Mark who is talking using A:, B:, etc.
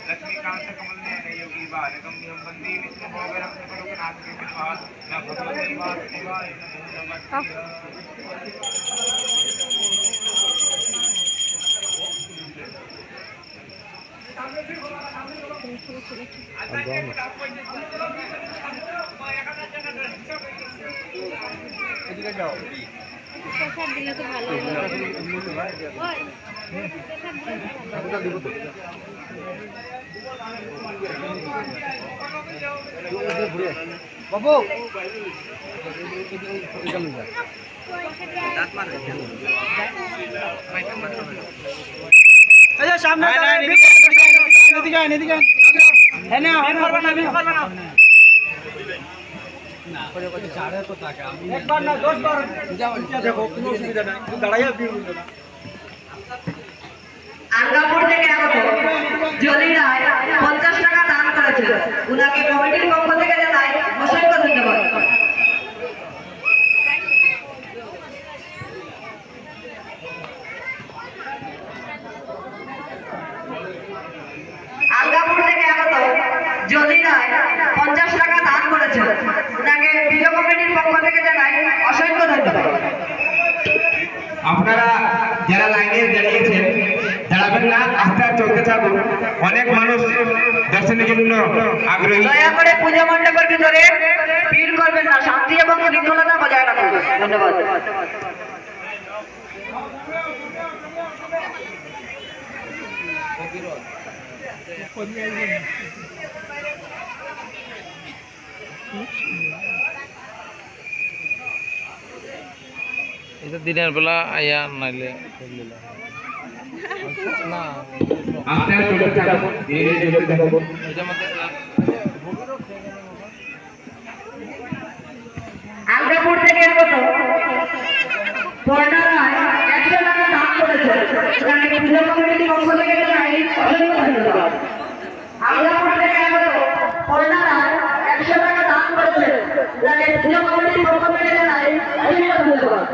A: लक्ष्मीकांत कमल योगी बालकम वंदे विष्णु भोगरम लोकनाथ के पास न भगवती वासुदेवाय नमः। এদিকে যাও প্রসাদ দিলে তো ভালো হবে। প্রসাদ দিব তো বাবু সামনে
B: আঙ্গাপুর থেকে আগত জলি রায় 50 টাকা দান করেছিল। উনাকে কমিটির পক্ষ থেকে জানাই অসংখ্য ধন্যবাদ। আঙ্গাপুর থেকে আগত জলি রায় 50 টাকা দান করেছিল। উনাকে ভিডিও কমিটির পক্ষ থেকে জানাই অসংখ্য ধন্যবাদ।
A: আপনারা যারা লাইনে দাঁড়িয়েছেন দাঁড়াবেন না, আস্তে আস্তে চলতে থাকুন। অনেক মানুষ দর্শনের জন্য আগ্রহী।
B: দয়া করে পূজা মণ্ডপের ভিতরে ভিড় করবেন না, শান্তি এবং শৃঙ্খলতা বজায় রাখুন। ধন্যবাদ।
C: এটা দিনের বেলা আয়া নাইলে না
B: আঙ্গাপুর থেকে আগত পর্ণা রায় 100 টাকা দান করেছে। উনাকে পূজা কমিটির পক্ষ থেকে জানাই অসংখ্য ধন্যবাদ। আঙ্গাপুর থেকে আগত পর্ণা রায় 100 টাকা দান করেছে। উনাকে পূজা কমিটির পক্ষ থেকে জানাই অসংখ্য ধন্যবাদ।